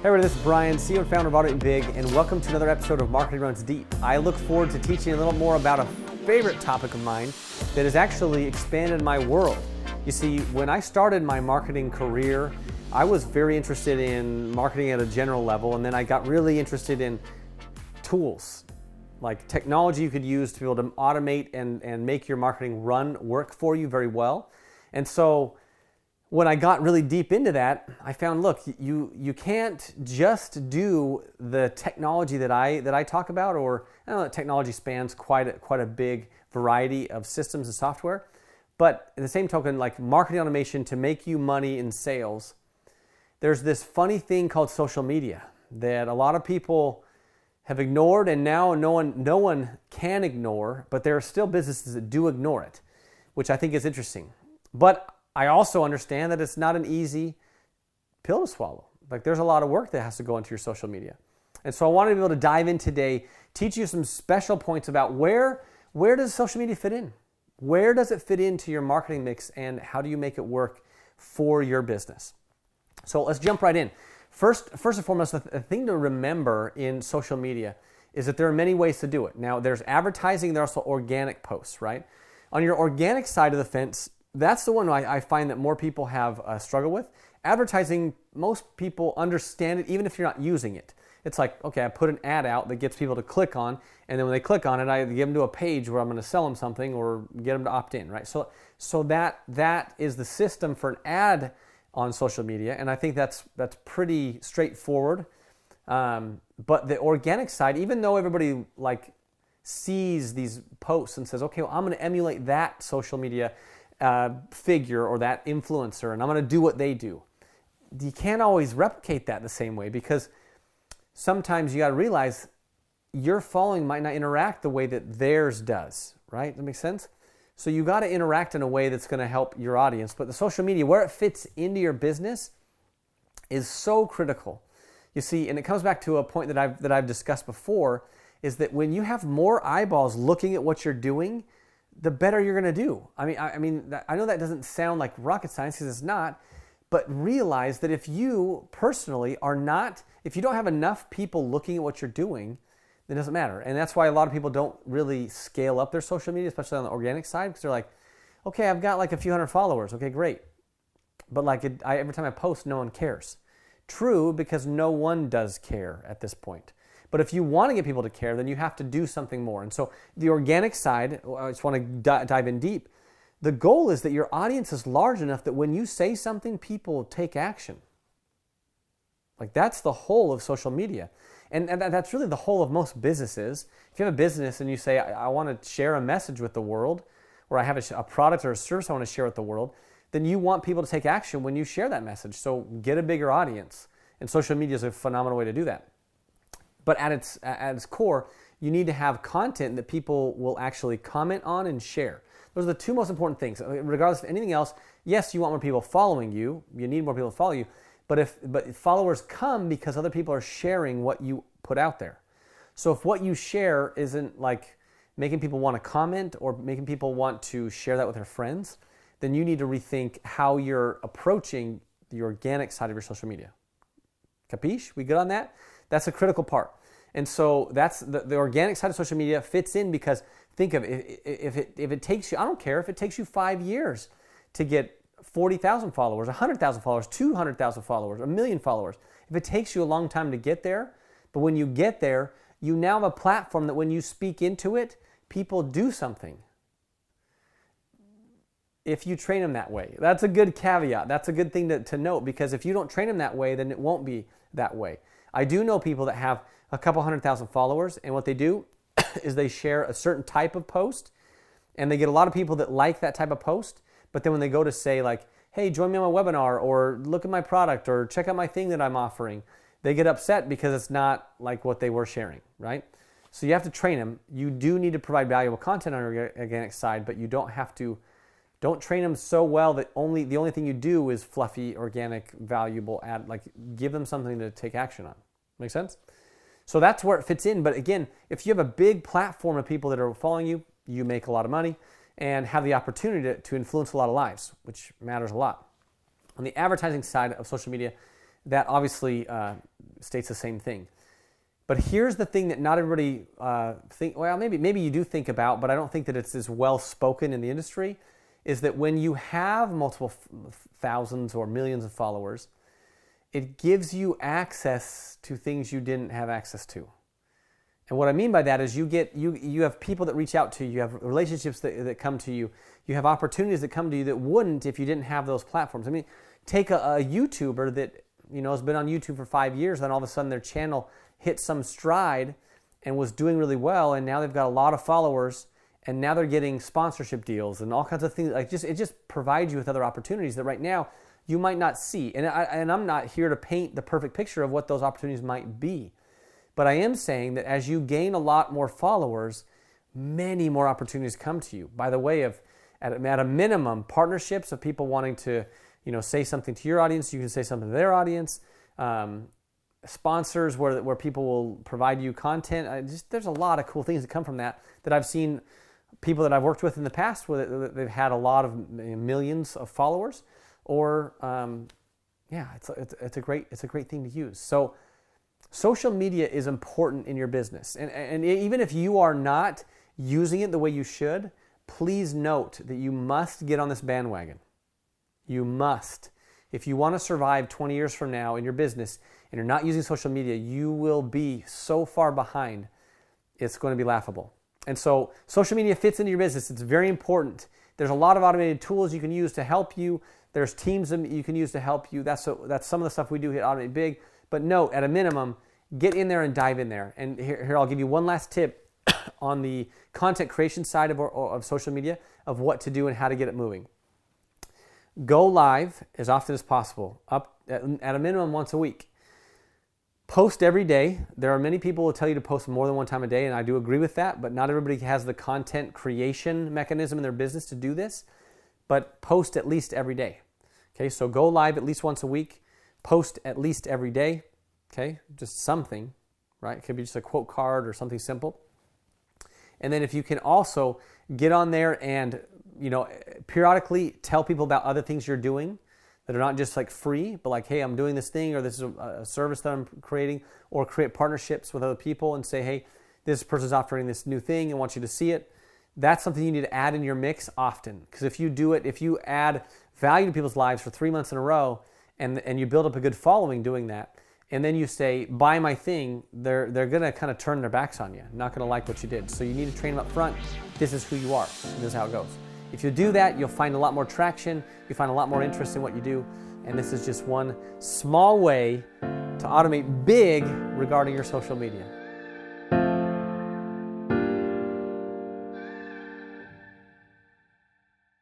Hey everybody, this is Brian, CEO and founder of Automate Big, and welcome to another episode of Marketing Runs Deep. I look forward to teaching you a little more about a favorite topic of mine that has actually expanded my world. You see, when I started my marketing career, I was very interested in marketing at a general level, and then I got really interested in tools, like technology you could use to be able to automate and make your marketing work for you very well. And so when I got really deep into that, I found, look, you can't just do the technology that I talk about, or I know that technology spans quite a big variety of systems and software, but in the same token, like marketing automation to make you money in sales, there's this funny thing called social media that a lot of people have ignored, and now no one can ignore, but there are still businesses that do ignore it, which I think is interesting. But I also understand that it's not an easy pill to swallow. Like, there's a lot of work that has to go into your social media. And so I wanted to be able to dive in today, teach you some special points about where does social media fit in? Where does it fit into your marketing mix, and how do you make it work for your business? So let's jump right in. First and foremost, the thing to remember in social media is that there are many ways to do it. Now, there's advertising, there's also organic posts, right? On your organic side of the fence, that's the one I find that more people have struggled with. Advertising, most people understand it even if you're not using it. It's like, okay, I put an ad out that gets people to click on, and then when they click on it, I give them to a page where I'm going to sell them something or get them to opt in, right? So that is the system for an ad on social media, and I think that's pretty straightforward. But the organic side, even though everybody sees these posts and says, okay, well, I'm going to emulate that social media figure or that influencer, and I'm going to do what they do. You can't always replicate that the same way, because sometimes you got to realize your following might not interact the way that theirs does, right? That makes sense? So you got to interact in a way that's going to help your audience. But the social media, where it fits into your business, is so critical. You see, and it comes back to a point that I've discussed before, is that when you have more eyeballs looking at what you're doing, the better you're going to do. I know that doesn't sound like rocket science, because it's not, but realize that if you personally if you don't have enough people looking at what you're doing, then it doesn't matter. And that's why a lot of people don't really scale up their social media, especially on the organic side, because they're like, okay, I've got like a few hundred followers. Okay, great. But every time I post, no one cares. True, because no one does care at this point. But if you want to get people to care, then you have to do something more. And so the organic side, I just want to dive in deep. The goal is that your audience is large enough that when you say something, people take action. Like, that's the whole of social media. And that's really the whole of most businesses. If you have a business and you say, I want to share a message with the world, or I have a product or a service I want to share with the world, then you want people to take action when you share that message. So get a bigger audience. And social media is a phenomenal way to do that. But at its core, you need to have content that people will actually comment on and share. Those are the two most important things. Regardless of anything else, yes, you want more people following you. You need more people to follow you. But followers come because other people are sharing what you put out there. So if what you share isn't like making people want to comment or making people want to share that with their friends, then you need to rethink how you're approaching the organic side of your social media. Capiche? We good on that? That's a critical part. And so that's the organic side of social media fits in, because think of it, if it takes you, I don't care if it takes you 5 years to get 40,000 followers, 100,000 followers, 200,000 followers, 1 million followers. If it takes you a long time to get there, but when you get there, you now have a platform that when you speak into it, people do something. If you train them that way. That's a good caveat. That's a good thing to note, because if you don't train them that way, then it won't be that way. I do know people that have a couple 100,000 followers, and what they do is they share a certain type of post, and they get a lot of people that like that type of post. But then when they go to say like, hey, join me on my webinar, or look at my product, or check out my thing that I'm offering, they get upset because it's not like what they were sharing, right? So you have to train them. You do need to provide valuable content on your organic side, but you don't train them so well that the only thing you do is fluffy, organic, valuable ad. Like, give them something to take action on. Make sense? So that's where it fits in. But again, if you have a big platform of people that are following you, you make a lot of money and have the opportunity to influence a lot of lives, which matters a lot. On the advertising side of social media, that obviously states the same thing. But here's the thing that not everybody maybe you do think about, but I don't think that it's as well spoken in the industry, is that when you have multiple thousands or millions of followers, it gives you access to things you didn't have access to. And what I mean by that is you have people that reach out to you, you have relationships that come to you, you have opportunities that come to you that wouldn't if you didn't have those platforms. I mean, take a YouTuber that has been on YouTube for 5 years, then all of a sudden their channel hit some stride and was doing really well, and now they've got a lot of followers, and now they're getting sponsorship deals and all kinds of things. It just provides you with other opportunities that right now you might not see. And I'm not here to paint the perfect picture of what those opportunities might be. But I am saying that as you gain a lot more followers, many more opportunities come to you by the way of, at a minimum, partnerships of people wanting to, say something to your audience, you can say something to their audience, sponsors where people will provide you content. There's a lot of cool things that come from that I've seen people that I've worked with in the past where they've had a lot of millions of followers, or it's a great thing to use. So social media is important in your business, and even if you are not using it the way you should, please note that you must get on this bandwagon. You must. If you want to survive 20 years from now in your business and you're not using social media, you will be so far behind, it's going to be laughable. And so social media fits into your business. It's very important. There's a lot of automated tools you can use to help you. There's teams that you can use to help you. That's some of the stuff we do here at Automate Big. But note, at a minimum, get in there and dive in there. And here I'll give you one last tip on the content creation side of social media, of what to do and how to get it moving. Go live as often as possible, up at a minimum once a week. Post every day. There are many people who will tell you to post more than one time a day, and I do agree with that, but not everybody has the content creation mechanism in their business to do this. But post at least every day. Okay, so go live at least once a week. Post at least every day. Okay, just something, right? It could be just a quote card or something simple. And then if you can also get on there and periodically tell people about other things you're doing that are not just like free, but like, hey, I'm doing this thing, or this is a service that I'm creating, or create partnerships with other people and say, hey, this person's offering this new thing and want you to see it. That's something you need to add in your mix often. Because if you add value to people's lives for 3 months in a row and you build up a good following doing that, and then you say, buy my thing, they're going to kind of turn their backs on you, not going to like what you did. So you need to train them up front. This is who you are, and this is how it goes. If you do that, you'll find a lot more traction, you find a lot more interest in what you do, and this is just one small way to automate big regarding your social media.